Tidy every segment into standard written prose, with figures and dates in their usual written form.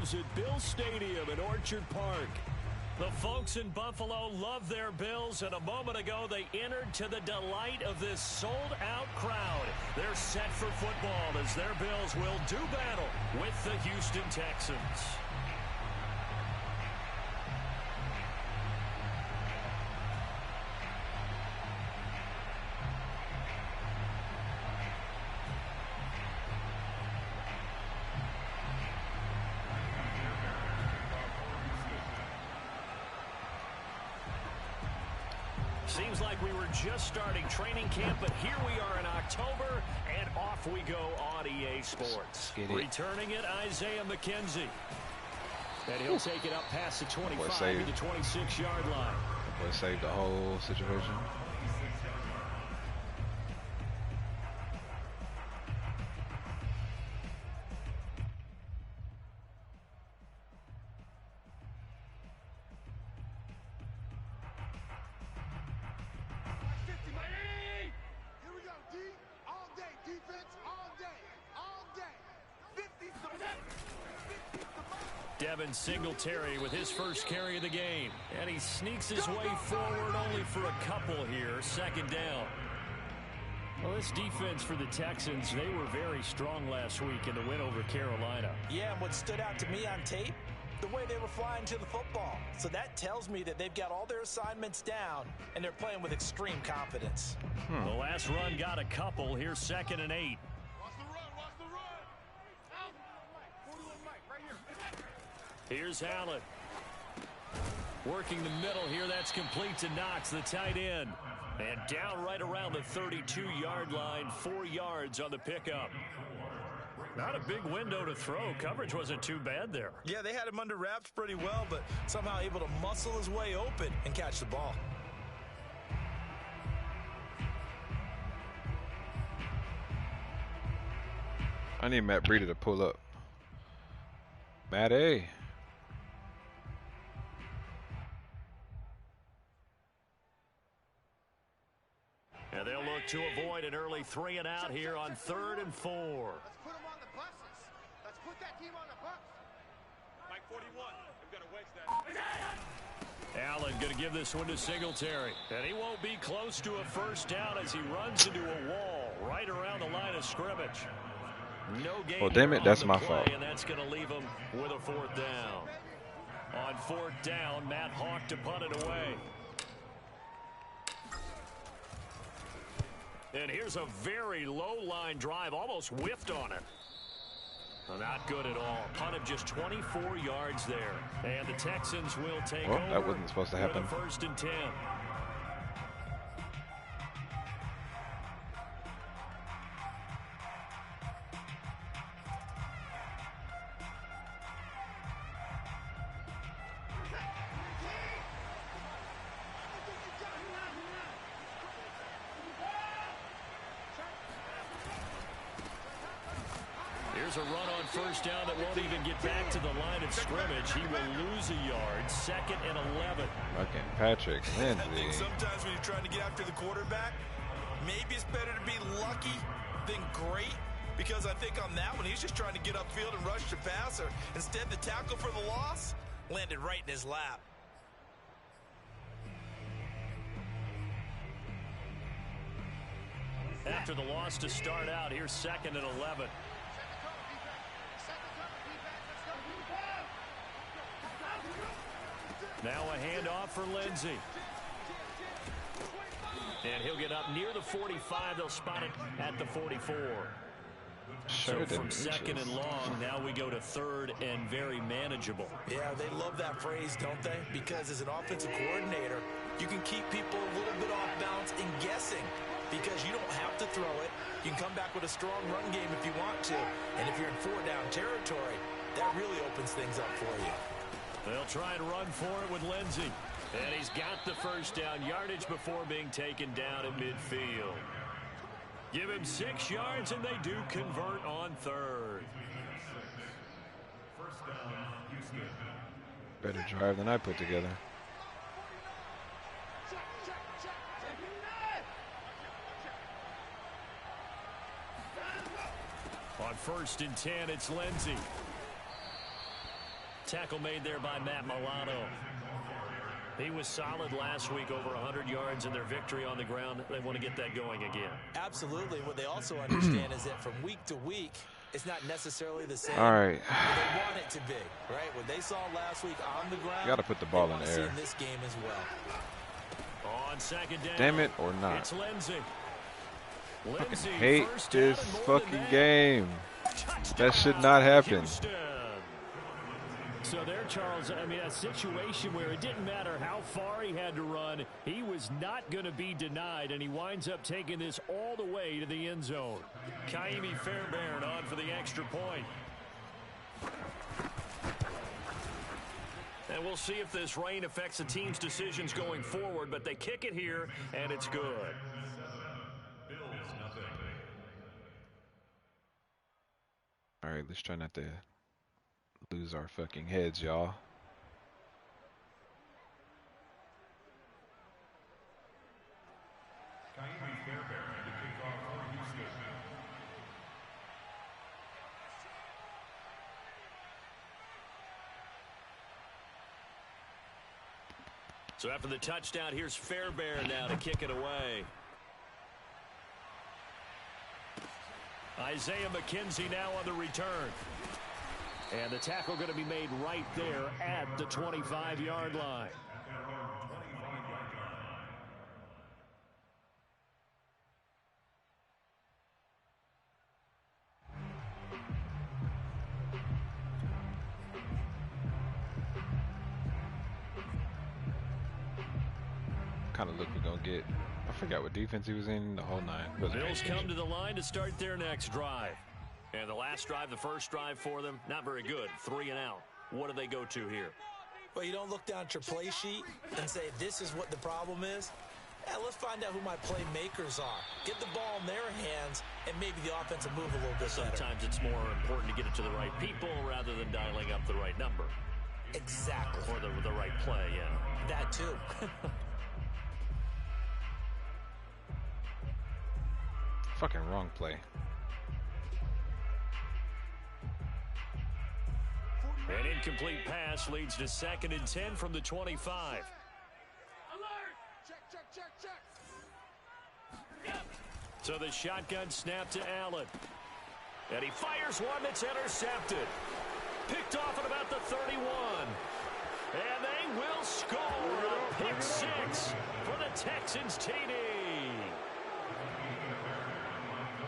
games at Bill Stadium in Orchard Park. The folks in Buffalo love their Bills, and a moment ago they entered to the delight of this sold-out crowd. They're set for football as their Bills will do battle with the Houston Texans. Seems like we were just starting training camp, but here we are in October, and off we go on EA Sports. Returning it, Isaiah McKenzie. And he'll take it up past the 25 to the 26-yard line. Boy saved the whole situation. Singletary with his first carry of the game, and he sneaks his way forward only for a couple here. Second down. Well, this defense for the Texans, they were very strong last week in the win over Carolina. Yeah, and what stood out to me on tape, the way they were flying to the football. So that tells me that they've got all their assignments down, and they're playing with extreme confidence. The last run got a couple. Here's 2nd and 8. Here's Allen. Working the middle here. That's complete to Knox, the tight end. And down right around the 32-yard line. 4 yards on the pickup. Not a big window to throw. Coverage wasn't too bad there. Yeah, they had him under wraps pretty well, but somehow able to muscle his way open and catch the ball. I need Matt Breida to pull up. Matt A. And they'll look to avoid an early 3 and out here on 3rd and 4. Let's put them on the buses. Let's put that team on the bus. Mike 41. We've got to wedge that. Allen going to give this one to Singletary. And he won't be close to a first down as he runs into a wall right around the line of scrimmage. No gain. Oh, damn it. That's my fault. And that's going to leave him with a 4th down. On 4th down, Matt Hawk to punt it away. And here's a very low-line drive, almost whiffed on it. Not good at all. Punt of just 24 yards there. And the Texans will take over. That wasn't supposed to happen. With a 1st and 10. Here's a run on 1st down that won't even get back to the line of scrimmage. He will lose a yard. 2nd and 11. Fucking Patrick Lindsay. I think sometimes when you're trying to get after the quarterback, maybe it's better to be lucky than great. Because I think on that one, he's just trying to get upfield and rush the passer. Instead, the tackle for the loss landed right in his lap. After the loss to start out, here's 2nd and 11. Now a handoff for Lindsey. And he'll get up near the 45. They'll spot it at the 44. So from 2nd and long, now we go to 3rd and very manageable. Yeah, they love that phrase, don't they? Because as an offensive coordinator, you can keep people a little bit off balance and guessing. Because you don't have to throw it. You can come back with a strong run game if you want to. And if you're in 4-down territory, that really opens things up for you. They'll try and run for it with Lindsey. And he's got the 1st down yardage before being taken down at midfield. Give him 6 yards, and they do convert on 3rd. Better drive than I put together. On 1st and 10, it's Lindsey. Tackle made there by Matt Milano. He was solid last week, over 100 yards in their victory on the ground. They want to get that going again. Absolutely. What they also understand is that from week to week, it's not necessarily the same. All right. They want it to be, right? What they saw last week on the ground, Got to put the ball in the air. in this game as well. On second down. Damn it, or not. It's Lindsey. I hate this fucking game. That should not happen. Houston. So there, Charles, I mean, a situation where it didn't matter how far he had to run, he was not going to be denied, and he winds up taking this all the way to the end zone. Kaimi Fairbairn on for the extra point. And we'll see if this rain affects the team's decisions going forward, but they kick it here, and it's good. All right, let's try not to lose our fucking heads, y'all. So after the touchdown, here's Fairbairn now to kick it away. Isaiah McKenzie now on the return. And the tackle going to be made right there at the 25-yard line. Kind of look we're going to get. I forgot what defense he was in, the whole nine. Bills come to the line to start their next drive. And the last drive, the first drive for them, not very good. 3 and out. What do they go to here? Well, you don't look down at your play sheet and say, this is what the problem is. Yeah, let's find out who my playmakers are. Get the ball in their hands, and maybe the offense will move a little bit better. Sometimes it's more important to get it to the right people rather than dialing up the right number. Exactly. Or the right play, yeah. That too. Fucking wrong play. An incomplete pass leads to 2nd and 10 from the 25. Alert! Check. So the shotgun snap to Allen. And he fires one that's intercepted. Picked off at about the 31. And they will score a pick 6 for the Texans TD.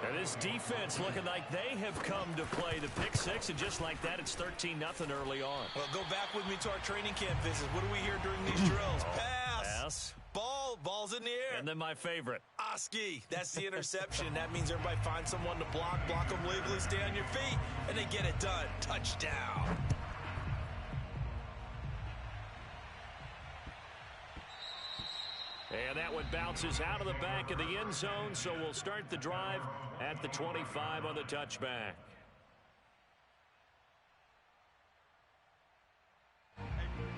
And this defense looking like they have come to play the pick 6, and just like that, it's 13-0 early on. Well, go back with me to our training camp visits. What do we hear during these drills? Pass. Ball's in the air. And then my favorite. Oski. That's the interception. That means everybody finds someone to block them legally, stay on your feet, and they get it done. Touchdown. And that one bounces out of the back of the end zone, so we'll start the drive at the 25 on the touchback.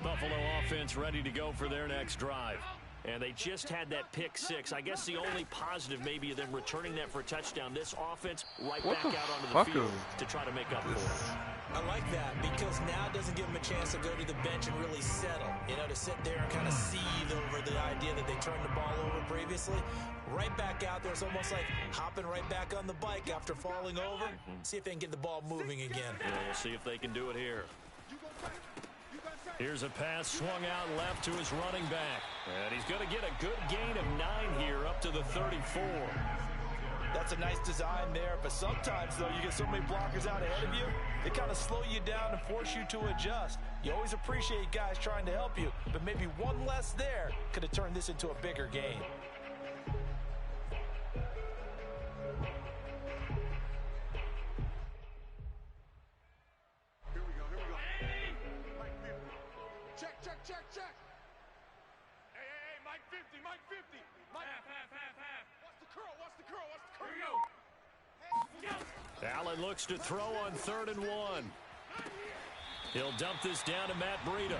Buffalo offense ready to go for their next drive. And they just had that pick 6. I guess the only positive maybe of them returning that for a touchdown. This offense right back out onto the field to try to make up for it. I like that because now it doesn't give them a chance to go to the bench and really settle. You know, to sit there and kind of seethe over the idea that they turned the ball over previously. Right back out there. It's almost like hopping right back on the bike after falling over. See if they can get the ball moving again. Yeah, we'll see if they can do it here. Here's a pass swung out left to his running back. And he's going to get a good gain of 9 here up to the 34. That's a nice design there, but sometimes, though, you get so many blockers out ahead of you, they kind of slow you down and force you to adjust. You always appreciate guys trying to help you, but maybe one less there could have turned this into a bigger game. Check. Hey, Mike 50. Mike. Half. What's the curl? Here we go. Allen looks to throw on 3rd and 1. He'll dump this down to Matt Breida.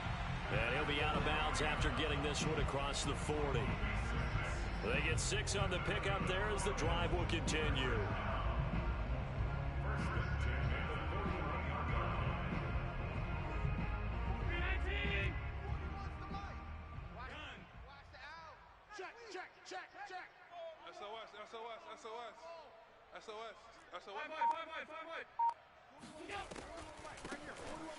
And he'll be out of bounds after getting this one across the 40. They get 6 on the pickup there as the drive will continue.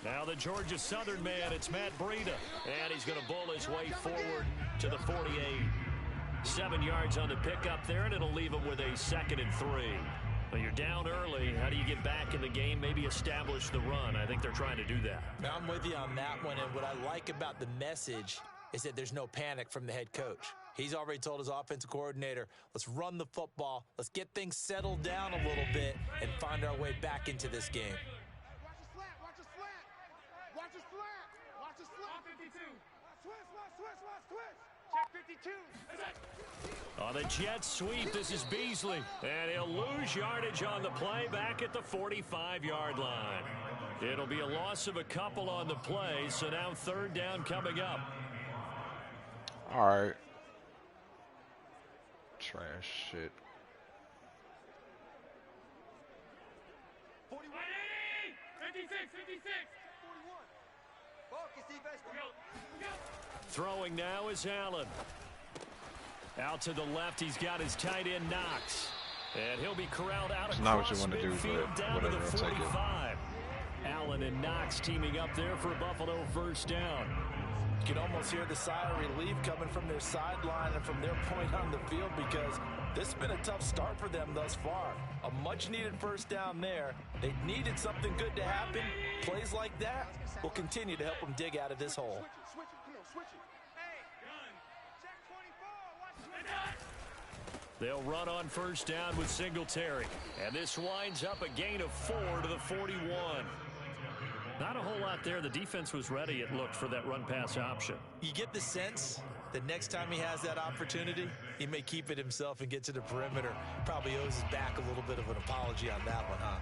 Now the Georgia Southern man, it's Matt Breida. And he's going to bull his way forward to the 48. 7 yards on the pickup there, and it'll leave him with a 2nd and 3. Well, you're down early. How do you get back in the game? Maybe establish the run. I think they're trying to do that. Now, I'm with you on that one, and what I like about the message is that there's no panic from the head coach. He's already told his offensive coordinator, let's run the football, let's get things settled down a little bit, and find our way back into this game. Watch a slant, watch a slant. Watch a slant. Watch a slant. 52. Twist. Check 52. On the jet sweep, this is Beasley. And he'll lose yardage on the play back at the 45-yard line. It'll be a loss of a couple on the play, so now 3rd down coming up. All right. Trash shit. 41. 56. 41. Focus, defense. Go. Throwing now is Allen. Out to the left, he's got his tight end Knox. And he'll be corralled out It's across not what you want to do, midfield but down to whatever, the I'll take it. 45. Allen and Knox teaming up there for a Buffalo 1st down. You can almost hear the sigh of relief coming from their sideline and from their point on the field, because this has been a tough start for them thus far. A much-needed 1st down there. They needed something good to happen. Plays like that will continue to help them dig out of this hole. Switch it. Come on, switch it. Hey, gun. Check 24. Watch it. They'll run on 1st down with Singletary. And this winds up a gain of 4 to the 41. Not a whole lot there. The defense was ready, it looked, for that run-pass option. You get the sense that next time he has that opportunity, he may keep it himself and get to the perimeter. Probably owes his back a little bit of an apology on that one, huh?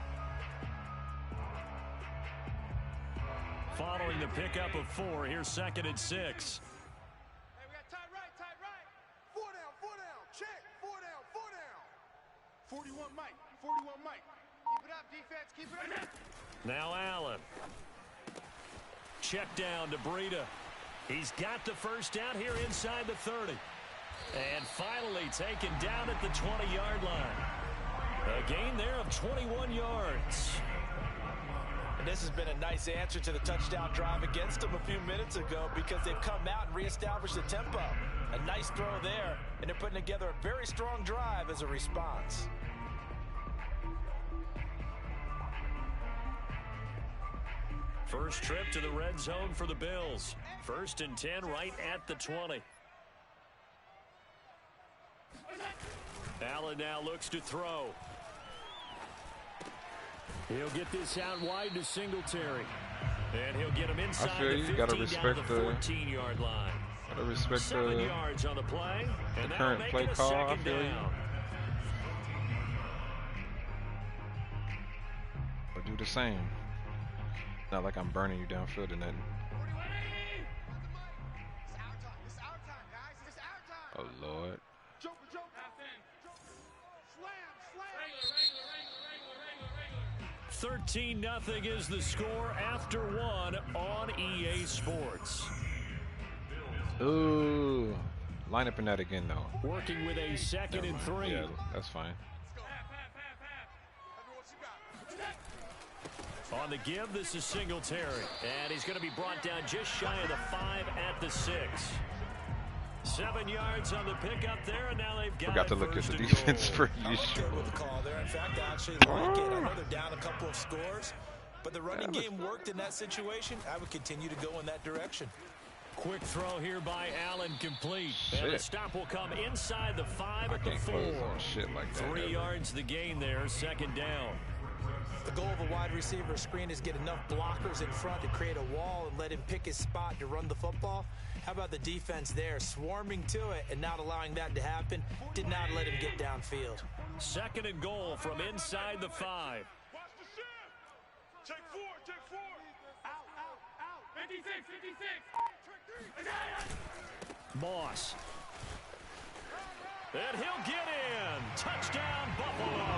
Following the pickup of 4, here's 2nd and 6. Hey, we got tight right. 4 down. Check. 4 down. 41 Mike. Keep it up, defense. Keep it up. Now Allen. Check down to Breida. He's got the 1st down here inside the 30. And finally taken down at the 20-yard line. A gain there of 21 yards. And this has been a nice answer to the touchdown drive against them a few minutes ago, because they've come out and reestablished the tempo. A nice throw there, and they're putting together a very strong drive as a response. First trip to the red zone for the Bills. 1st and 10 right at the 20. Allen now looks to throw. He'll get this out wide to Singletary. And he'll get him inside the 15 down to the 14-yard line. Gotta respect 7 yards on the play. And the current play call. I feel you. But do the same. Not like I'm burning you downfield or nothing. It's our time, guys. It's our time. Oh, Lord. Jump. Slam. 13-0 is the score after 1 on EA Sports. Ooh. Line up in that again, though. Working with a 2nd and 3. Yeah, that's fine. On the give, this is Singletary. And he's going to be brought down just shy of the 5 at the 6. 7 yards on the pickup there, and now they've got Forgot to look at the defense for I'm you. okay with the call there. In fact, I actually like it. I know they're down a couple of scores, but the running game worked in that situation. I would continue to go in that direction. Quick throw here by Allen, complete. And the stop will come inside the 5 at the 4. Shit like that. 3 yards the gain there, 2nd down. The goal of a wide receiver screen is get enough blockers in front to create a wall and let him pick his spot to run the football. How about the defense there, swarming to it and not allowing that to happen? Did not let him get downfield. 2nd and goal from inside the 5. Watch the shift. Take 4. Out. 56. Moss. And he'll get in. Touchdown, Buffalo.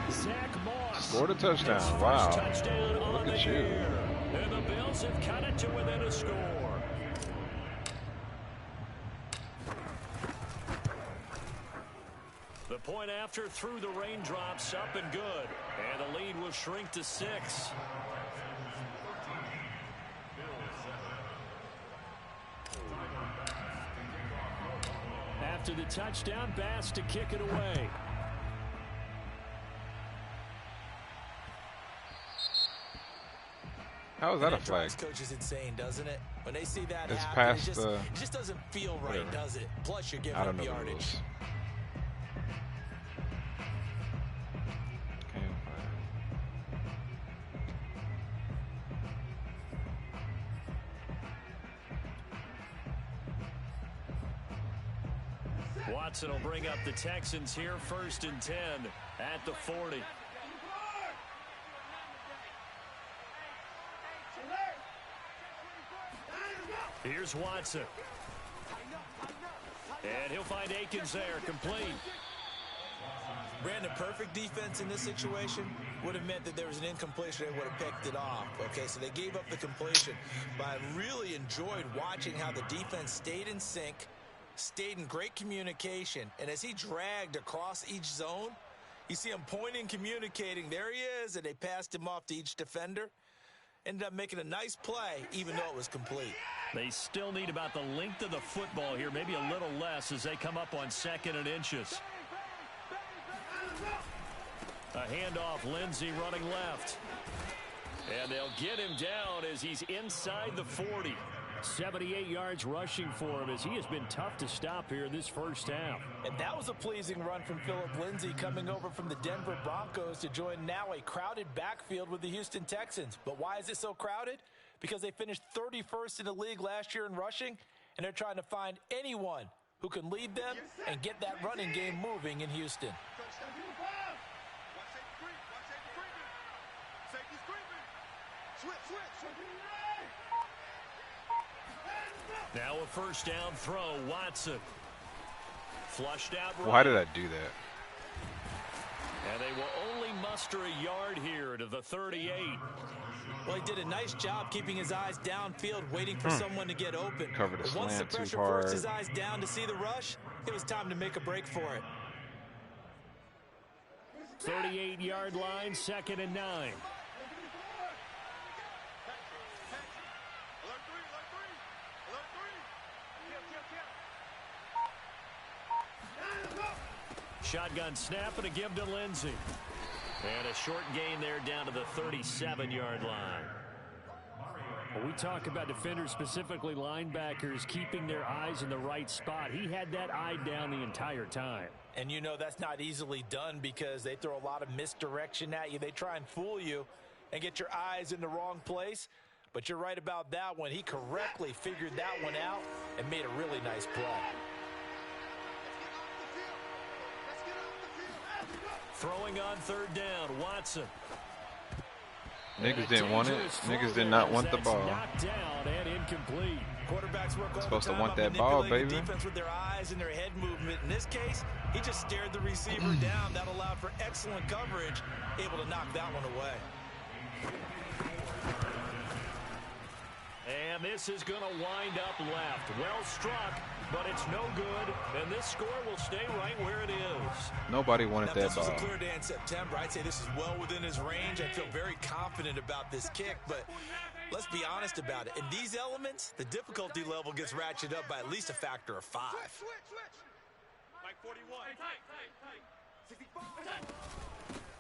Zach Moss. Scored a touchdown. Wow. Touchdown Look at you. And the Bills have cut it to within a score. point after through the raindrops, up and good. And the lead will shrink to 6. After the touchdown, Bass to kick it away. How is that a flag? Coach is insane, doesn't it? When they see that it's happen, past it just doesn't feel right, whatever. does it? Plus, you're giving up yardage. Watson will bring up the Texans here, 1st and 10 at the 40. Here's Watson. And he'll find Akins there, complete. Brandon, perfect defense in this situation would have meant that there was an incompletion. They would have picked it off. Okay, so they gave up the completion. But I really enjoyed watching how the defense stayed in sync, stayed in great communication. And as he dragged across each zone, you see him pointing, communicating. There he is, and they passed him off to each defender. Ended up making a nice play, even though it was complete. They still need about the length of the football here, maybe a little less as they come up on 2nd and inches. A handoff, Lindsey running left. And they'll get him down as he's inside the 40. 78 yards rushing for him as he has been tough to stop here this first half. And that was a pleasing run from Philip Lindsay coming over from the Denver Broncos to join now a crowded backfield with the Houston Texans. But why is it so crowded? Because they finished 31st in the league last year in rushing, and they're trying to find anyone who can lead them and get that running game moving in Houston. Now a 1st down throw, Watson. Flushed out right. Why did I do that? And they will only muster a yard here to the 38. Well, he did a nice job keeping his eyes downfield, waiting for someone to get open. Covered the But once the slant too pressure hard. forced his eyes down to see the rush, it was time to make a break for it. 38-yard line, 2nd and 9. Shotgun snap and a give to Lindsey. And a short gain there down to the 37-yard line. When we talk about defenders, specifically linebackers, keeping their eyes in the right spot, he had that eye down the entire time. And you know that's not easily done because they throw a lot of misdirection at you. They try and fool you and get your eyes in the wrong place. But you're right about that one. He correctly figured that one out and made a really nice play. Throwing on 3rd down, Watson. Niggas didn't want it. Niggas did not want the ball. Knocked down and incomplete. Quarterbacks work all Supposed the to time want on that ball, manipulating baby. defense with their eyes and their head movement. In this case, he just stared the receiver down. That allowed for excellent coverage, able to knock that one away. And this is going to wind up left. Well struck, but it's no good. And this score will stay right where it is. Nobody wanted Now, that this was ball. a clear day in September. I'd say this is well within his range. I feel very confident about this kick, but let's be honest about it. In these elements, the difficulty level gets ratcheted up by at least a factor of 5. Mike 41.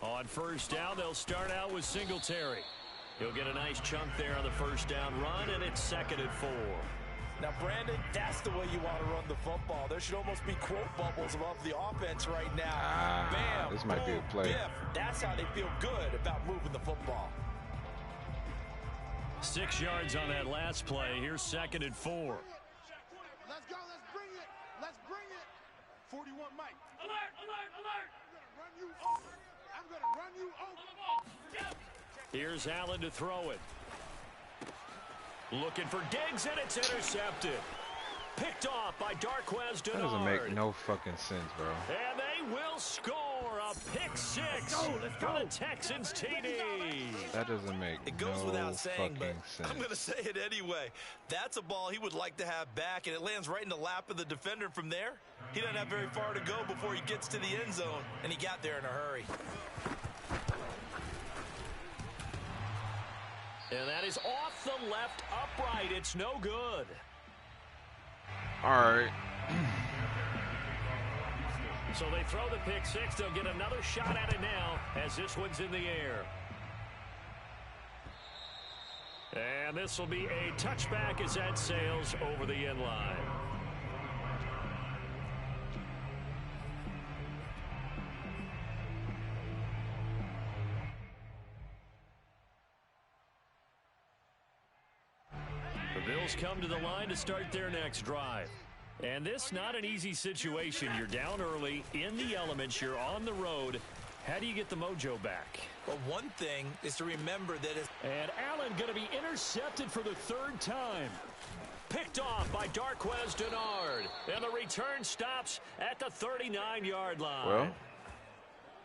On 1st down, they'll start out with Singletary. He'll get a nice chunk there on the 1st down run, and it's 2nd and 4. Now, Brandon, that's the way you want to run the football. There should almost be quote bubbles above the offense right now. Bam, this might be a play. Biff. That's how they feel good about moving the football. 6 yards on that last play. Here's 2nd and 4. Let's go. Let's bring it. Let's bring it. 41, Mike. Alert, alert, alert. I'm going to run you over. Here's Allen to throw it. Looking for Diggs, and it's intercepted. Picked off by Darquez Dennard. That doesn't make no fucking sense, bro. And they will score A pick six for the Texans TD. That doesn't make It goes no without saying, but sense. I'm going to say it anyway. That's a ball he would like to have back, and it lands right in the lap of the defender. From there, he doesn't have very far to go before he gets to the end zone, and he got there in a hurry. And that is off the left upright. It's no good. All right. So they throw the pick six. They'll get another shot at it now as this one's in the air. And this will be a touchback as that sails over the end line. The Bills come to the line to start their next drive. And this not an easy situation. You're down early, in the elements, you're on the road. How do you get the mojo back? Well, one thing is to remember that it's... And Allen going to be intercepted for the third time. Picked off by Darquez Denard. And the return stops at the 39-yard line. Well,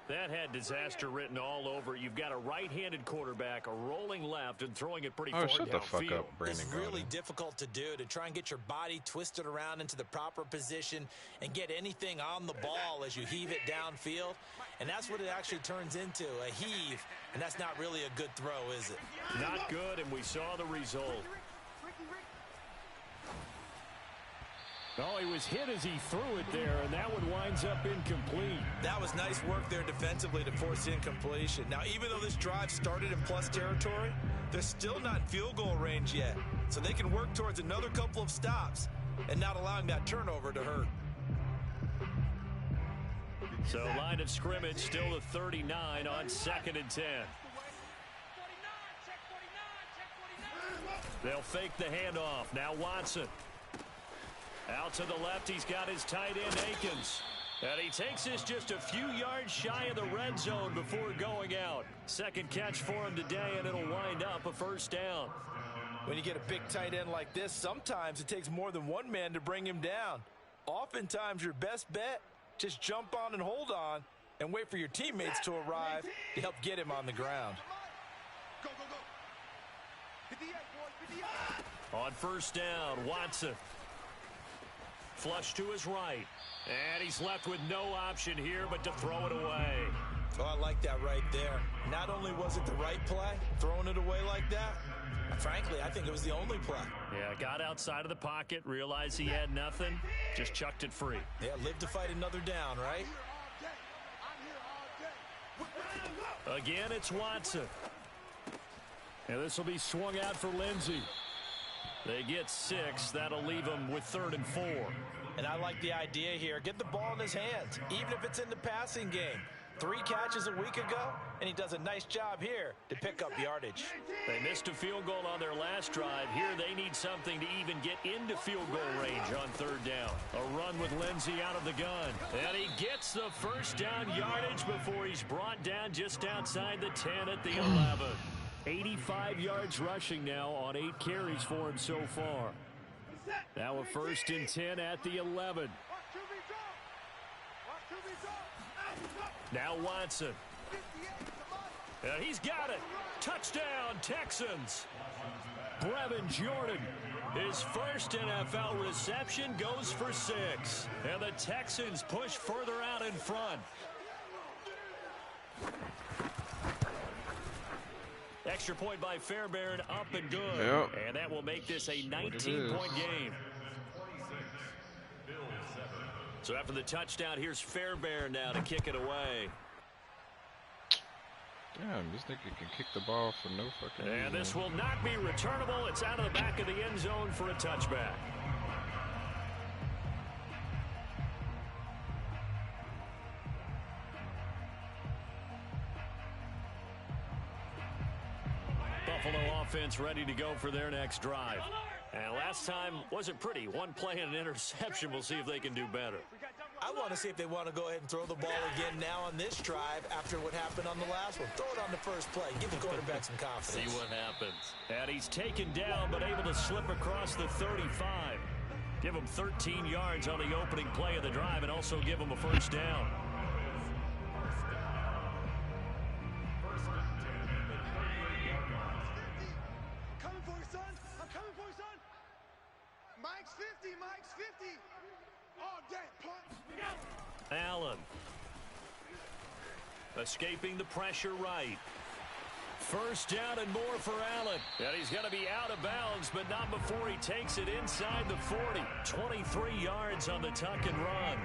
that had disaster written all over. You've got a right-handed quarterback, a rolling left, and throwing it pretty far shut the fuck downfield. up, Brandon. It's really difficult to do, to try and get your body twisted around into the proper position and get anything on the ball as you heave it downfield. And that's what it actually turns into, a heave. And that's not really a good throw, is it? Not good, and we saw the result. Oh, he was hit as he threw it there, and that one winds up incomplete. That was nice work there defensively to force incompletion. Now, even though this drive started in plus territory, they're still not in field goal range yet. So they can work towards another couple of stops and not allowing that turnover to hurt. So line of scrimmage still the 39 on 2nd and 10. They'll fake the handoff. Now Watson. Out to the left, he's got his tight end, Akins. And he takes this just a few yards shy of the red zone before going out. Second catch for him today, and it'll wind up a first down. When you get a big tight end like this, sometimes it takes more than one man to bring him down. Oftentimes, your best bet, just jump on and hold on and wait for your teammates to arrive to help get him on the ground. Go, go, go. Hit the egg, boys. Hit the egg. On first down, Watson. Flush to his right. And he's left with no option here but to throw it away. Oh, I like that right there. Not only was it the right play, throwing it away like that, frankly, I think it was the only play. Yeah, got outside of the pocket, realized he had nothing, just chucked it free. Yeah, live to fight another down, right? Again, it's Watson. And this will be swung out for Lindsey. They get 6. That'll leave them with 3rd and 4. And I like the idea here. Get the ball in his hands, even if it's in the passing game. 3 catches a week ago, and he does a nice job here to pick up yardage. They missed a field goal on their last drive. Here they need something to even get into field goal range on 3rd down. A run with Lindsey out of the gun. And he gets the first down yardage before he's brought down just outside the 10 at the 11. 85 yards rushing now on 8 carries for him so far. Now a 1st and 10 at the 11. Now Watson. And he's got it. Touchdown, Texans. Brevin Jordan. His first NFL reception goes for 6. And the Texans push further out in front. Extra point by Fairbairn, up and good. Yep. And that will make this a 19-point game. So after the touchdown, here's Fairbairn now to kick it away. Damn, this nigga can kick the ball for no fucking reason. And this will not be returnable. It's out of the back of the end zone for a touchback. Buffalo offense ready to go for their next drive. And last time wasn't pretty. One play and an interception. We'll see if they can do better. I want to see if they want to go ahead and throw the ball again now on this drive after what happened on the last one. Throw it on the first play. Give the quarterback some confidence. See what happens. And he's taken down but able to slip across the 35. Give him 13 yards on the opening play of the drive and also give him a first down. Mike's 50, Mike's 50. All day, punt. Allen. Escaping the pressure right. First down and more for Allen. And he's going to be out of bounds, but not before he takes it inside the 40. 23 yards on the tuck and run.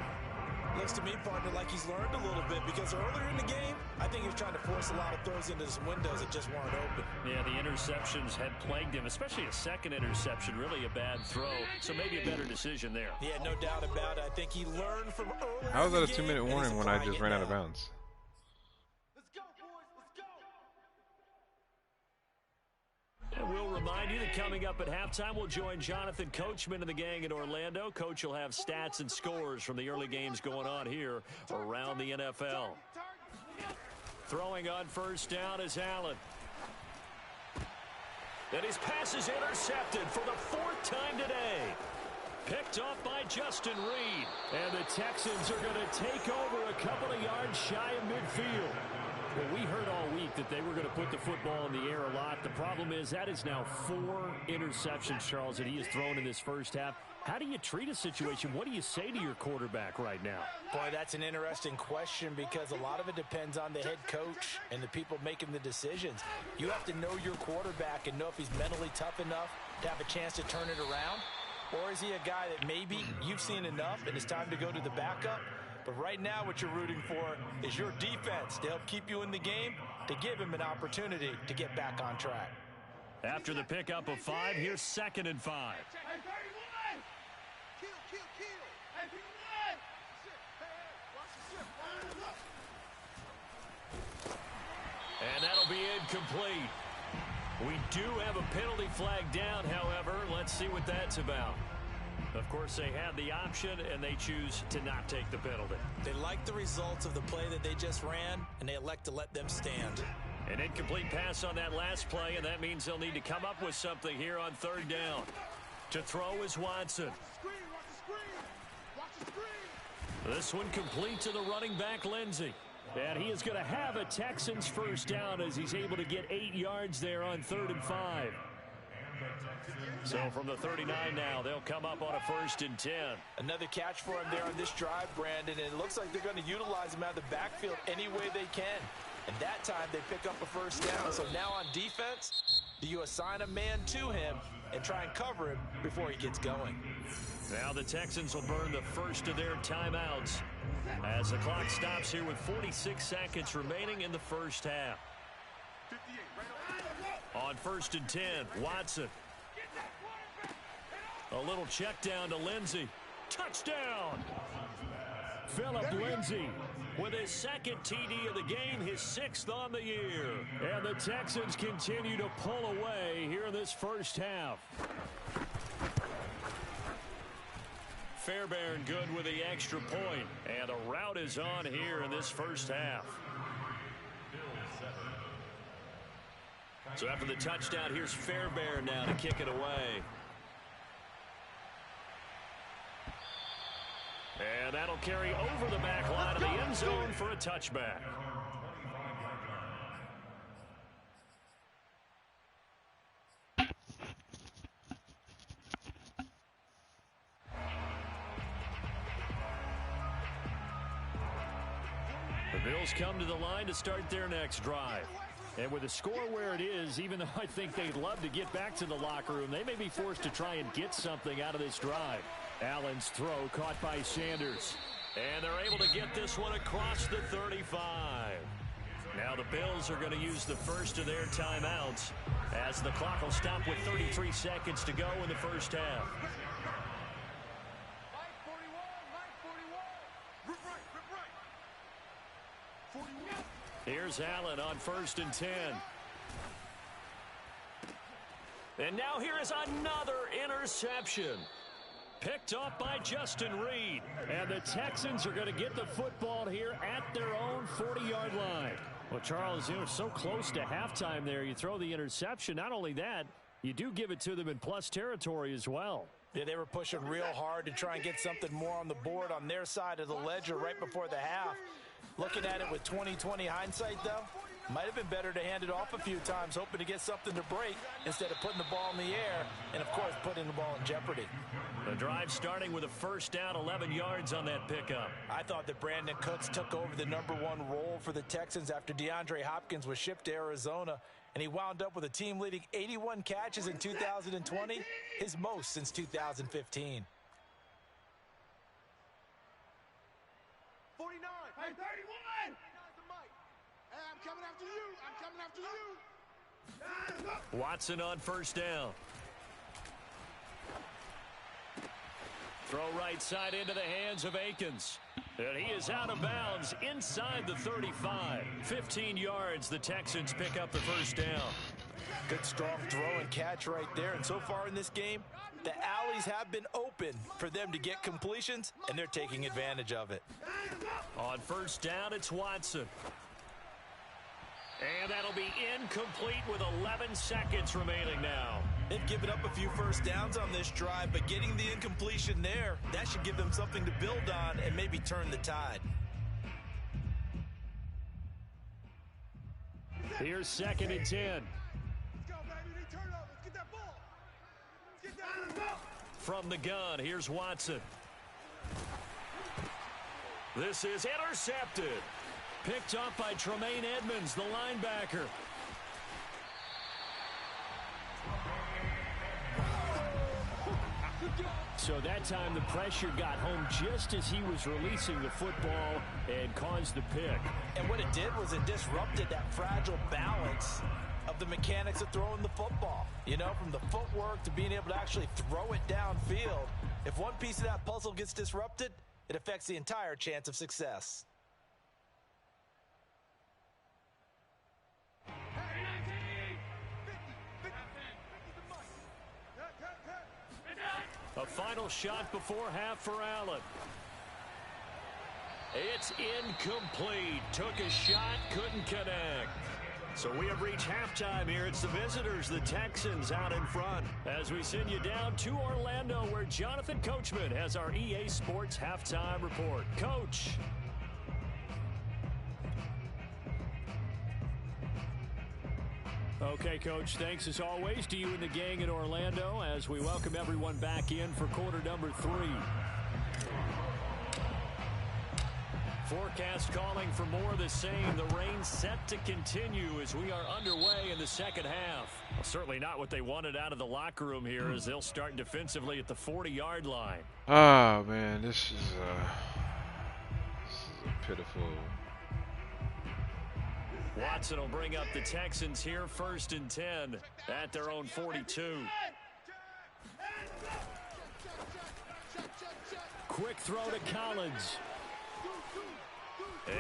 Looks to me, partner, like he's learned a little bit, because earlier in the game, I think he was trying to force a lot of throws into some windows that just weren't open. Yeah, the interceptions had plagued him, especially a second interception, really a bad throw. So maybe a better decision there. Yeah, no doubt about it. I think he learned from earlier. How was that a 2-minute warning when I just ran out of bounds? Let's go, boys. Let's go. And we'll remind you that coming up at halftime, we'll join Jonathan Coachman and the gang in Orlando. Coach will have stats and scores from the early games going on here around the NFL. Throwing on first down is Allen. And his pass is intercepted for the 4th time today. Picked off by Justin Reed. And the Texans are going to take over a couple of yards shy of midfield. Well, we heard all week that they were going to put the football in the air a lot. The problem is that is now 4 interceptions, Charles, that he has thrown in this first half. How do you treat a situation? What do you say to your quarterback right now? Boy, that's an interesting question, because a lot of it depends on the head coach and the people making the decisions. You have to know your quarterback and know if he's mentally tough enough to have a chance to turn it around. Or is he a guy that maybe you've seen enough and it's time to go to the backup? But right now what you're rooting for is your defense to help keep you in the game, to give him an opportunity to get back on track. After the pickup of 5, here's 2nd and 5. Kill. Hey, And that'll be incomplete. We do have a penalty flag down, however. Let's see what that's about. Of course, they had the option, and they choose to not take the penalty. They like the results of the play that they just ran, and they elect to let them stand. An incomplete pass on that last play, and that means they'll need to come up with something here on 3rd down. To throw is Watson. Watch the screen. This one complete to the running back, Lindsey. And he is going to have a Texans first down as he's able to get 8 yards there on 3rd and 5. So from the 39 now, they'll come up on a 1st and 10. Another catch for him there on this drive, Brandon, and it looks like they're going to utilize him out of the backfield any way they can. And that time they pick up a first down. So now on defense, do you assign a man to him and try and cover him before he gets going? Now the Texans will burn the first of their timeouts as the clock stops here with 46 seconds remaining in the first half. On 1st and 10, Watson. A little check down to Lindsey. Touchdown! Phillip Lindsey with his 2nd TD of the game, his 6th on the year. And the Texans continue to pull away here in this first half. Fairbairn good with the extra point. And a rout is on here in this first half. So after the touchdown, here's Fairbairn now to kick it away. And that'll carry over the back line of the end zone for a touchback. The Bills come to the line to start their next drive. And with the score where it is, even though I think they'd love to get back to the locker room, they may be forced to try and get something out of this drive. Allen's throw caught by Sanders. And they're able to get this one across the 35. Now the Bills are going to use the first of their timeouts as the clock will stop with 33 seconds to go in the first half. Mike 41. Rip right. 41. Here's Allen on 1st and 10. And now here is another interception. Picked off by Justin Reed. And the Texans are going to get the football here at their own 40-yard line. Well, Charles, you know, so close to halftime there. You throw the interception. Not only that, you do give it to them in plus territory as well. Yeah, they were pushing real hard to try and get something more on the board on their side of the ledger right before the half. Looking at it with 20/20 hindsight, though, might have been better to hand it off a few times, hoping to get something to break instead of putting the ball in the air and, of course, put putting the ball in jeopardy. The drive starting with a first down, 11 yards on that pickup. I thought that Brandon Cooks took over the #1 role for the Texans after DeAndre Hopkins was shipped to Arizona, and he wound up with a team-leading 81 catches in 2020, his most since 2015. 49. Hey, 31. Hey, I'm coming after you. I'm coming after you. Watson on first down. Throw right side into the hands of Akins. And he is out of bounds inside the 35. 15 yards, the Texans pick up the first down. Good strong throw and catch right there. And so far in this game, the alleys have been open for them to get completions, and they're taking advantage of it. On first down, it's Watson. And that'll be incomplete with 11 seconds remaining now. They've given up a few first downs on this drive, but getting the incompletion there, that should give them something to build on and maybe turn the tide. Here's 2nd and 10. Let's go, baby. They turn over. Let's get that ball. Let's get that ball. From the gun, here's Watson. This is intercepted. Picked up by Tremaine Edmonds, the linebacker. So that time the pressure got home just as he was releasing the football and caused the pick. And what it did was it disrupted that fragile balance of the mechanics of throwing the football. You know, from the footwork to being able to actually throw it downfield. If one piece of that puzzle gets disrupted, it affects the entire chance of success. A final shot before half for Allen. It's incomplete. Took a shot, couldn't connect. So we have reached halftime here. It's the visitors, the Texans, out in front. As we send you down to Orlando, where Jonathan Coachman has our EA Sports halftime report. Coach. Okay, Coach, thanks as always to you and the gang in Orlando as we welcome everyone back in for quarter number 3. Forecast calling for more of the same. The rain set to continue as we are underway in the second half. Well, certainly not what they wanted out of the locker room here as they'll start defensively at the 40-yard line. Oh, man, this is a pitiful. Watson will bring up the Texans here, 1st and 10 at their own 42. Quick throw to Collins.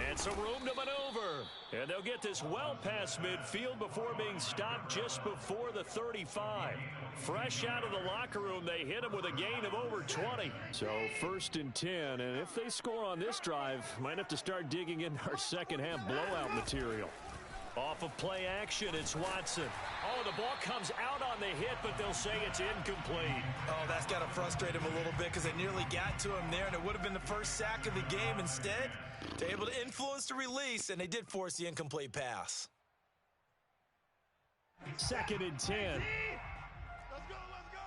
And some room to maneuver. And they'll get this well past midfield before being stopped just before the 35. Fresh out of the locker room, they hit him with a gain of over 20. So 1st and 10, and if they score on this drive, might have to start digging into our second half blowout material. Off of play action, it's Watson. Oh, the ball comes out on the hit, but they'll say it's incomplete. Oh, that's got to frustrate him a little bit because they nearly got to him there, and it would have been the first sack of the game. Instead, they're able to influence the release, and they did force the incomplete pass. 2nd and 10. Let's go, let's go.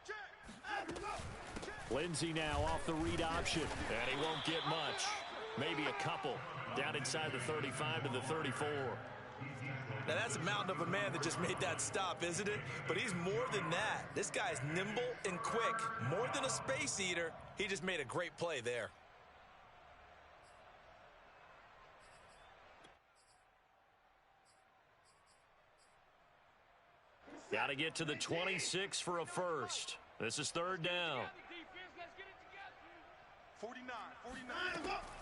Check. Lindsey now off the read option, and he won't get much. Maybe a couple. Down inside the 35 to the 34. Now, that's a mountain of a man that just made that stop, isn't it? But he's more than that. This guy's nimble and quick. More than a space eater, he just made a great play there. Got to get to the 26 for a first. This is 3rd down. 49.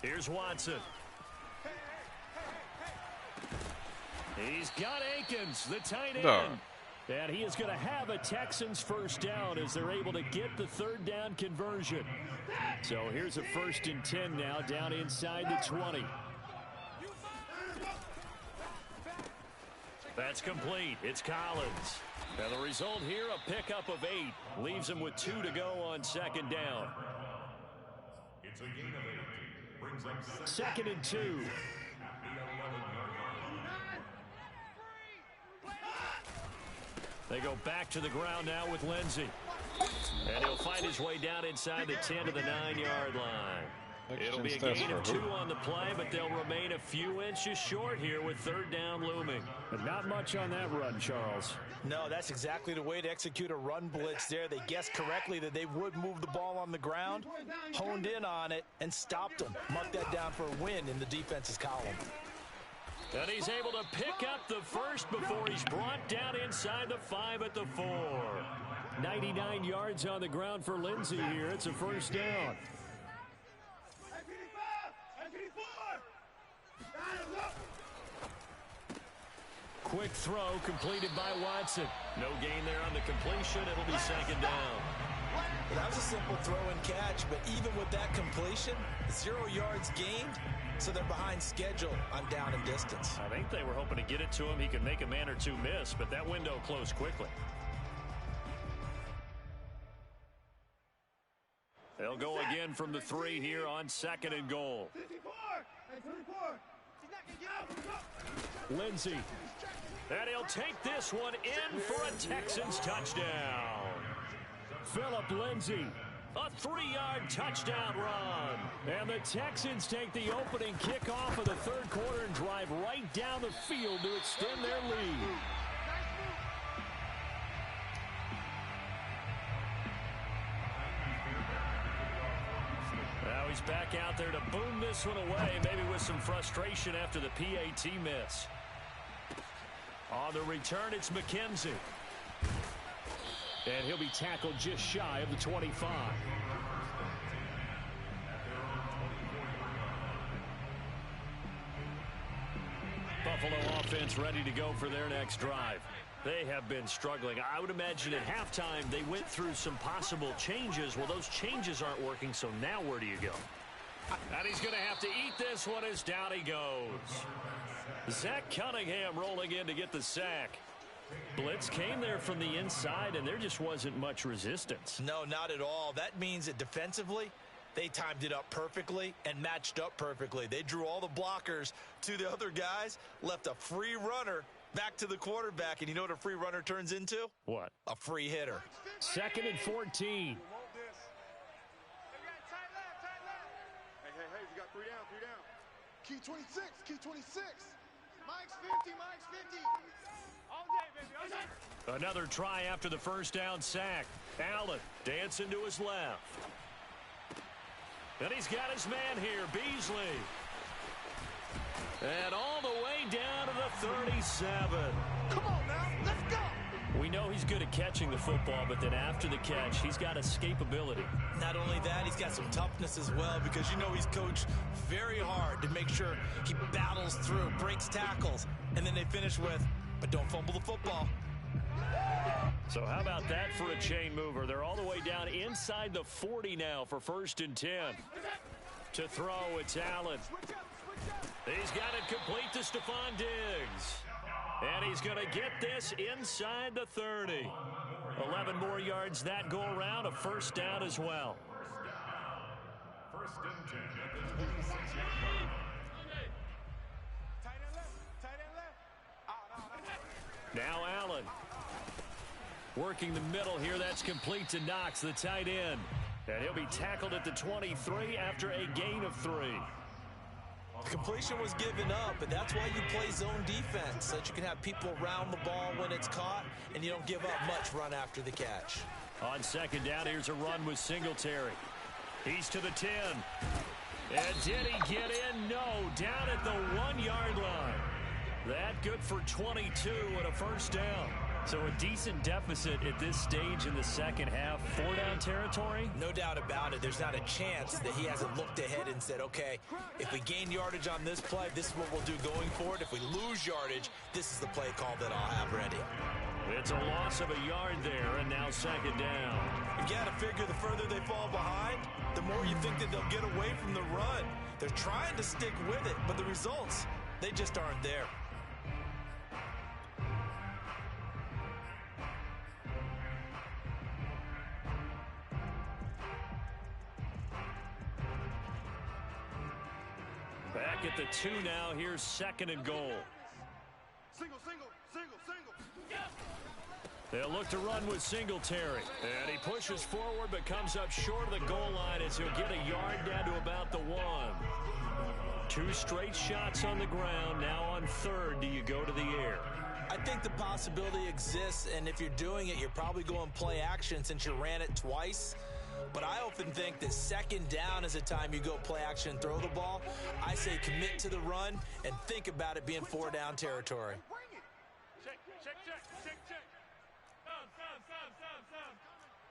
Here's Watson. He's got Akins, the tight end. No. And he is going to have a Texans first down as they're able to get the 3rd down conversion. So here's a 1st and 10 now down inside the 20. That's complete. It's Collins. And the result here, a pickup of 8. Leaves him with 2 to go on 2nd down. It's a gain of 8. Brings up 2nd and 2. They go back to the ground now with Lindsey. And he'll find his way down inside the 10 to the 9-yard line. It'll be a gain of 2 on the play, but they'll remain a few inches short here with third down looming. But not much on that run, Charles. No, that's exactly the way to execute a run blitz there. They guessed correctly that they would move the ball on the ground, honed in on it, and stopped them. Marked that down for a win in the defense's column. And he's able to pick up the first before he's brought down inside the 5 at the 4. 99 yards on the ground for Lindsey here. It's a first down. Quick throw completed by Watson. No gain there on the completion. It'll be second down. Well, that was a simple throw and catch, but even with that completion, 0 yards gained, so they're behind schedule on down and distance. I think they were hoping to get it to him. He could make a man or two miss, but that window closed quickly. They'll go again from the 3 here on second and goal. Lindsey. And he'll take this one in for a Texans touchdown. Phillip Lindsey. A 3-yard touchdown run. And the Texans take the opening kickoff of the third quarter and drive right down the field to extend their lead. Now he's back out there to boom this one away, maybe with some frustration after the PAT miss. On the return, it's McKenzie. And he'll be tackled just shy of the 25. Buffalo offense ready to go for their next drive. They have been struggling. I would imagine at halftime they went through some possible changes. Well, those changes aren't working, so now where do you go? And he's going to have to eat this one as down he goes. Zach Cunningham rolling in to get the sack. Blitz came there from the inside, and there just wasn't much resistance. No, not at all. That means that defensively, they timed it up perfectly and matched up perfectly. They drew all the blockers to the other guys, left a free runner back to the quarterback, and you know what a free runner turns into? What? A free hitter. Second and 14. Hey, we got 3 down. Key 26, key 26. Mike's 50, Mike's 50. All day, baby, all day. Another try after the first down sack. Allen dancing to his left. And he's got his man here, Beasley. And all the way down to the 37. Come on now, let's go. We know he's good at catching the football, but then after the catch, he's got escapability. Not only that, he's got some toughness as well, because you know he's coached very hard to make sure he battles through, breaks tackles, and then they finish with, but don't fumble the football. So how about that for a chain mover? They're all the way down inside the 40 now for 1st and 10. To throw, it's Allen. He's got it complete to Stephon Diggs. And he's going to get this inside the 30. 11 more yards that go around, a first down as well. First and 10 at the 26-yard line. Tight end left. Now Allen. Working the middle here, that's complete to Knox, the tight end. And he'll be tackled at the 23 after a gain of 3. The completion was given up, but that's why you play zone defense, so that you can have people around the ball when it's caught, and you don't give up much run after the catch. On second down, here's a run with Singletary. He's to the 10. And did he get in? No, down at the 1-yard line. That good for 22 and a first down. So a decent deficit at this stage in the second half. 4-down territory? No doubt about it. There's not a chance that he hasn't looked ahead and said, okay, if we gain yardage on this play, this is what we'll do going forward. If we lose yardage, this is the play call that I'll have ready. It's a loss of a yard there, and now second down. You got to figure the further they fall behind, the more you think that they'll get away from the run. They're trying to stick with it, but the results, they just aren't there. Back at the 2 now. Here's second and goal. Single. They'll look to run with Singletary. And he pushes forward but comes up short of the goal line as he'll get a yard down to about the 1. 2 straight shots on the ground. Now on third, do you go to the air? I think the possibility exists, and if you're doing it, you're probably going play action since you ran it twice. But I often think that second down is a time you go play action and throw the ball. I say commit to the run and think about it being 4-down territory. Check.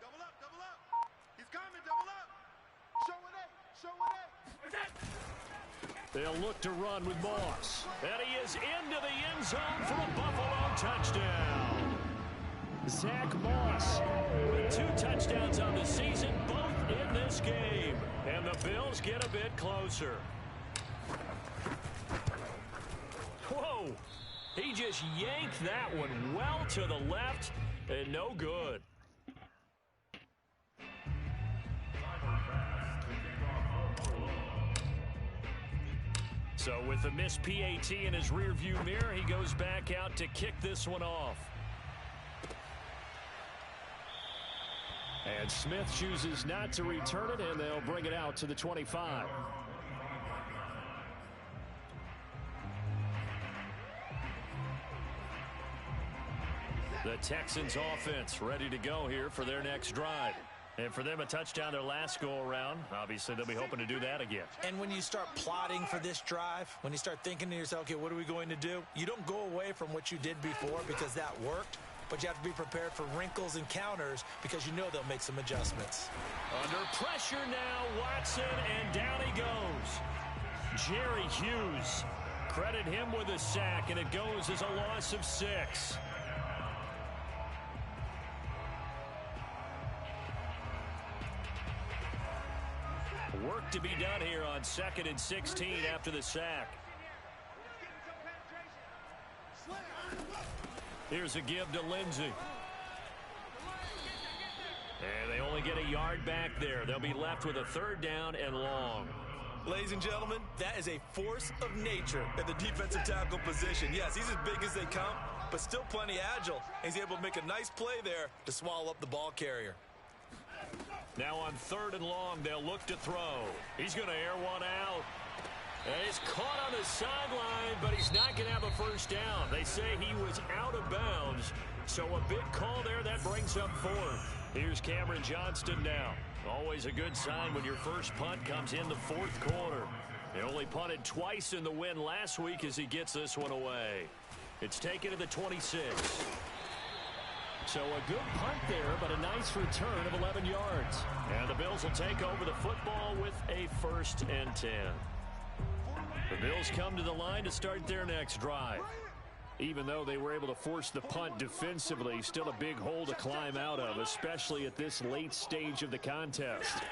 Double up. He's coming, double up. Show it. They'll look to run with Moss. And he is into the end zone for a Buffalo touchdown. Zach Moss with 2 touchdowns on the season, both in this game. And the Bills get a bit closer. Whoa! He just yanked that one well to the left and no good. So with the missed PAT in his rearview mirror, he goes back out to kick this one off. And Smith chooses not to return it, and they'll bring it out to the 25. The Texans offense ready to go here for their next drive. And for them, a touchdown their last go-around. Obviously, they'll be hoping to do that again. And when you start plotting for this drive, when you start thinking to yourself, okay, what are we going to do? You don't go away from what you did before because that worked. But you have to be prepared for wrinkles and counters because you know they'll make some adjustments. Under pressure now, Watson, and down he goes. Jerry Hughes. Credit him with a sack, and it goes as a loss of 6. Work to be done here on 2nd and 16 after the sack. Here's a give to Lindsey. And they only get a yard back there. They'll be left with a 3rd down and long. Ladies and gentlemen, that is a force of nature at the defensive tackle position. Yes, he's as big as they come, but still plenty agile. He's able to make a nice play there to swallow up the ball carrier. Now on 3rd and long, they'll look to throw. He's going to air one out. And he's caught on the sideline, but he's not going to have a 1st down. They say he was out of bounds. So a big call there that brings up 4th. Here's Cameron Johnston now. Always a good sign when your first punt comes in the 4th quarter. He only punted twice in the win last week as he gets this one away. It's taken to the 26. So a good punt there, but a nice return of 11 yards. And the Bills will take over the football with a 1st and 10. The Bills come to the line to start their next drive. Even though they were able to force the punt defensively, still a big hole to climb out of, especially at this late stage of the contest.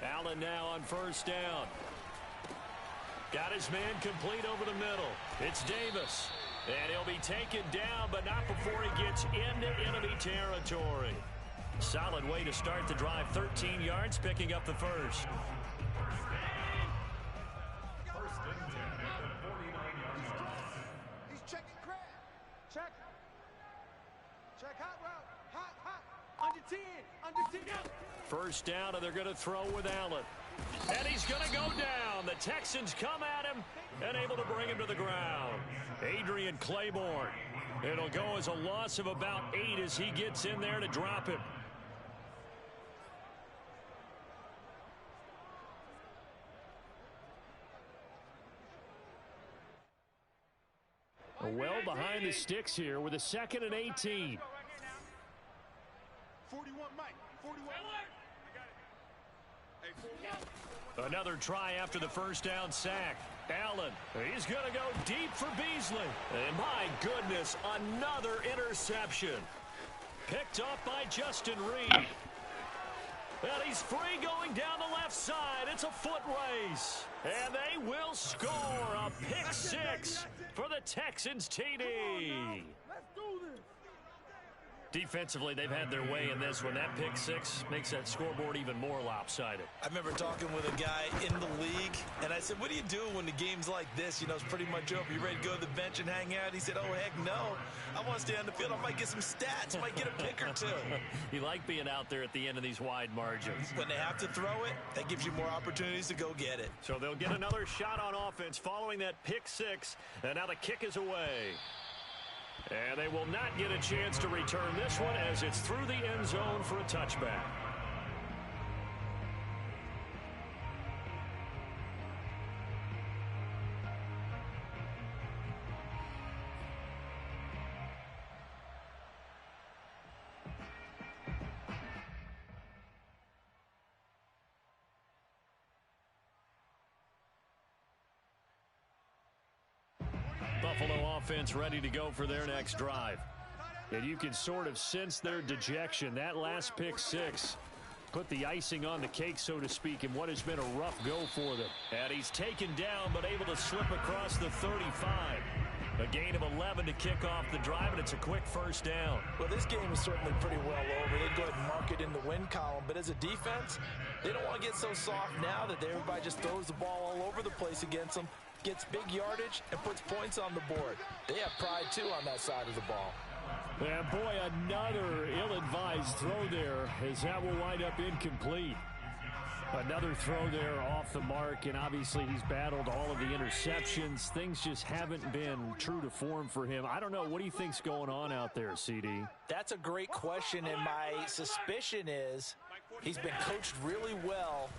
Allen now on 1st down. Got his man complete over the middle. It's Davis. And he'll be taken down, but not before he gets into enemy territory. Solid way to start the drive. 13 yards, picking up the 1st. He's checking crab. Check hot route. Hot. Under 10. 1st down, and they're going to throw with Allen. And he's going to go down. The Texans come at him and able to bring him to the ground. Adrian Claiborne. It'll go as a loss of about 8 as he gets in there to drop him. Well behind the sticks here with a 2nd and 18. 41 Mike. 41 Another try after the 1st down sack. Allen, he's going to go deep for Beasley. And my goodness, another interception. Picked up by Justin Reed. And he's free going down the left side. It's a foot race. And they will score a pick 6 for the Texans TD. Defensively, they've had their way in this one. That pick six makes that scoreboard even more lopsided. I remember talking with a guy in the league, and I said, what do you do when the game's like this? You know, it's pretty much over. You ready to go to the bench and hang out? He said, oh, heck no. I want to stay on the field. I might get some stats. I might get a pick or two. You like being out there at the end of these wide margins. When they have to throw it, that gives you more opportunities to go get it. So they'll get another shot on offense following that pick six, and now the kick is away. And they will not get a chance to return this one as it's through the end zone for a touchback. Buffalo offense ready to go for their next drive. And you can sort of sense their dejection. That last pick six put the icing on the cake, so to speak, in what has been a rough go for them. And he's taken down, but able to slip across the 35. A gain of 11 to kick off the drive, and it's a quick first down. Well, this game is certainly pretty well over. They'd go ahead and mark it in the win column. But as a defense, they don't want to get so soft now that everybody just throws the ball all over the place against them, gets big yardage, and puts points on the board. They have pride, too, on that side of the ball. And, boy, another ill-advised throw there, as that will wind up incomplete. Another throw there off the mark, and obviously he's battled all of the interceptions. Things just haven't been true to form for him. I don't know. What do you think's going on out there, CD? That's a great question, and my suspicion is he's been coached really well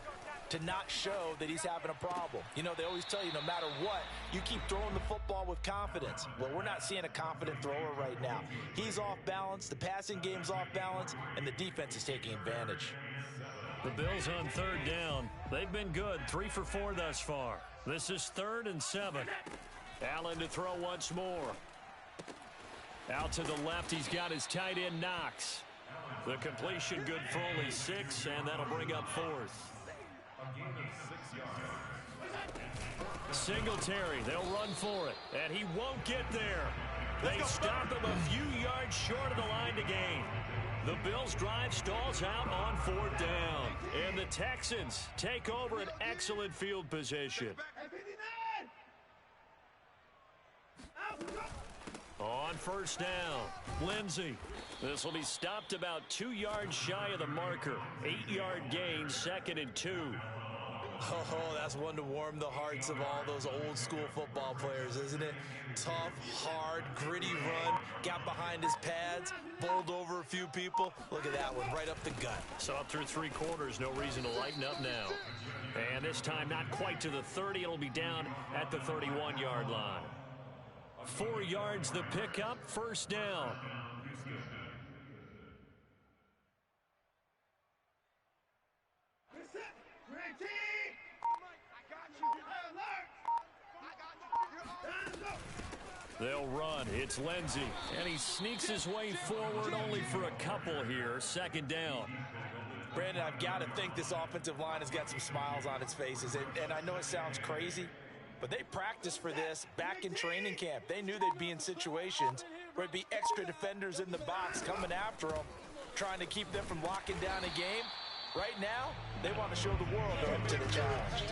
to not show that he's having a problem. You know, they always tell you no matter what, you keep throwing the football with confidence. Well, we're not seeing a confident thrower right now. He's off balance, the passing game's off balance, and the defense is taking advantage. The Bills on third down. They've been good, 3 for 4 thus far. This is 3rd and 7. Allen to throw once more. Out to the left, he's got his tight end Knox. The completion good for only 6, and that'll bring up 4th. Singletary, they'll run for it, and he won't get there. They stop him a few yards short of the line to gain. The Bills' drive stalls out on 4th down, and the Texans take over an excellent field position. On first down, Lindsey. This will be stopped about 2 yards shy of the marker. 8-yard gain, 2nd and 2. Oh, that's one to warm the hearts of all those old school football players, isn't it? Tough, hard, gritty run, got behind his pads, bowled over a few people. Look at that one, right up the gut. Saw it through 3 quarters, no reason to lighten up now. And this time not quite to the 30, it'll be down at the 31-yard line. 4 yards the pickup, first down. They'll run. It's Lindsey, and he sneaks his way forward only for a couple here. 2nd down. Brandon, I've got to think this offensive line has got some smiles on its faces. And I know it sounds crazy, but they practiced for this back in training camp. They knew they'd be in situations where there'd be extra defenders in the box coming after them, trying to keep them from locking down a game. Right now, they want to show the world they're up to the challenge.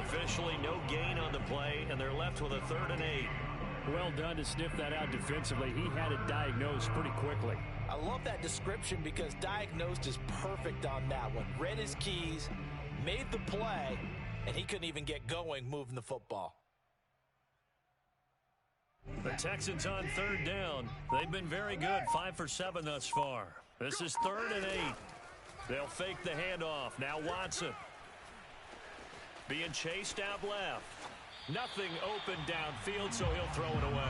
Officially no gain on the play, and they're left with a 3rd and 8. Well done to sniff that out defensively. He had it diagnosed pretty quickly. I love that description because diagnosed is perfect on that one. Read his keys, made the play, and he couldn't even get going moving the football. The Texans on 3rd down. They've been very good, 5 for 7 thus far. This is 3rd and 8. They'll fake the handoff. Now Watson. Being chased out left. Nothing open downfield, so he'll throw it away.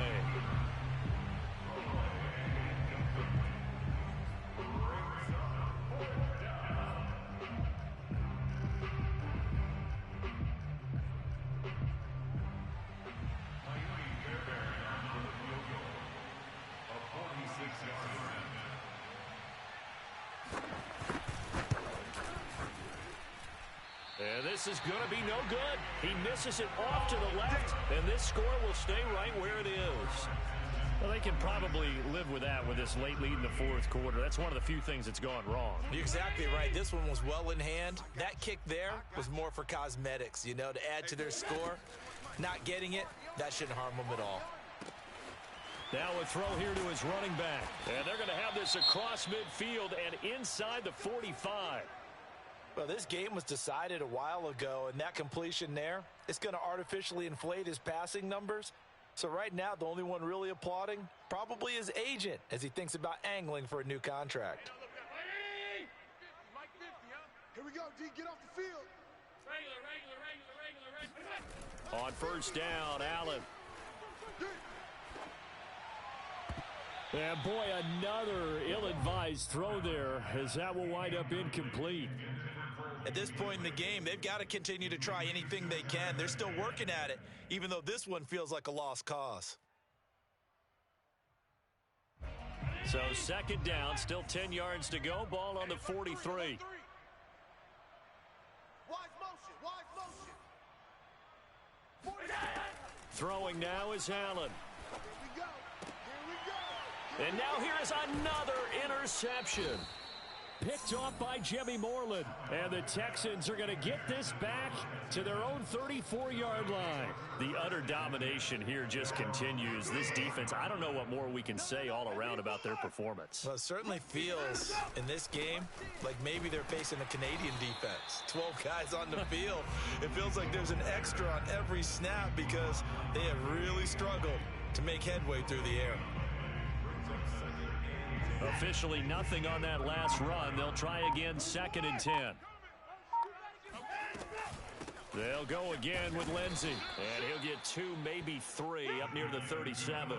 And this is going to be no good. He misses it off to the left, and this score will stay right where it is. Well, they can probably live with that with this late lead in the fourth quarter. That's one of the few things that's gone wrong. You're exactly right. This one was well in hand. That kick there was more for cosmetics, to add to their score. Not getting it, that shouldn't harm them at all. Now a throw here to his running back. And they're going to have this across midfield and inside the 45. Well, this game was decided a while ago, and that completion there is going to artificially inflate his passing numbers. So right now, the only one really applauding probably his agent as he thinks about angling for a new contract. Here we go, D. Get off the field. On first down, Allen. And boy, another ill-advised throw there as that will wind up incomplete. At this point in the game, they've got to continue to try anything they can. They're still working at it, even though this one feels like a lost cause. So second down, still 10 yards to go. Ball on the 43. Wise motion. Throwing now is Allen. Here we go. And now here is another interception. Picked off by Jimmy Moreland. And the Texans are going to get this back to their own 34-yard line. The utter domination here just continues. This defense, I don't know what more we can say all around about their performance. Well, it certainly feels in this game like maybe they're facing a Canadian defense. 12 guys on the field. It feels like there's an extra on every snap because they have really struggled to make headway through the air. Officially nothing on that last run. They'll try again, 2nd and 10. They'll go again with Lindsey. And he'll get 2, maybe 3 up near the 37.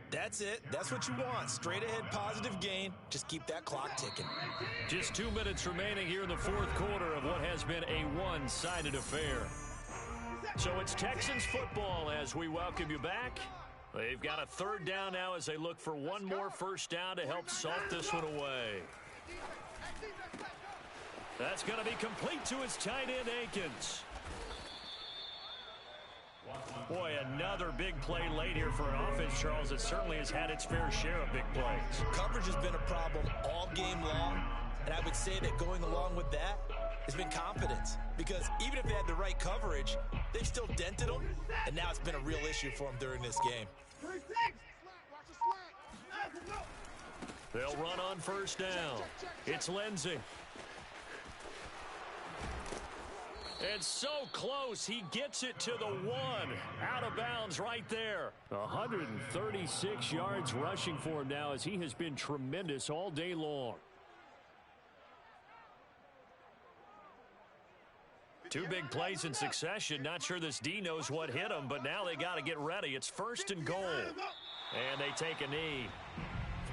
That's it. That's what you want. Straight ahead positive gain. Just keep that clock ticking. Just 2 minutes remaining here in the fourth quarter of what has been a one-sided affair. So it's Texans football as we welcome you back. They've got a third down now as they look for one more first down to help salt this one away. That's going to be complete to his tight end, Akins. Boy, another big play late here for an offense, Charles, that certainly has had its fair share of big plays. Coverage has been a problem all game long, and I would say that going along with that has been confidence. Because even if they had the right coverage, they've still dented them, and now it's been a real issue for them during this game. They'll run on first down. It's Lindsey. And so close, he gets it to the 1. Out of bounds right there. 136 yards rushing for him now as he has been tremendous all day long. 2 big plays in succession. Not sure this D knows what hit him, but now they got to get ready. It's 1st and goal. And they take a knee.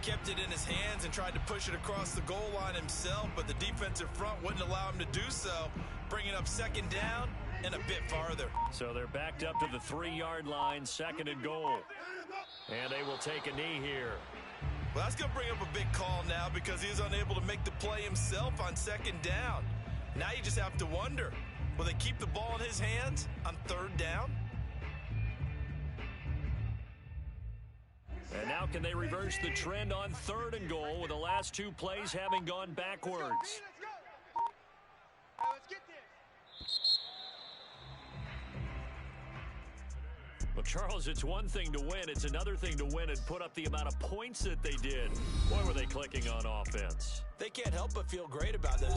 Kept it in his hands and tried to push it across the goal line himself, but the defensive front wouldn't allow him to do so, bringing up 2nd down and a bit farther. So they're backed up to the 3-yard line, 2nd and goal. And they will take a knee here. Well, that's going to bring up a big call now because he's unable to make the play himself on 2nd down. Now you just have to wonder, will they keep the ball in his hands on 3rd down? And now can they reverse the trend on 3rd and goal with the last 2 plays having gone backwards? Let's get this. Well, Charles, it's one thing to win. It's another thing to win and put up the amount of points that they did. Boy, were they clicking on offense. They can't help but feel great about this.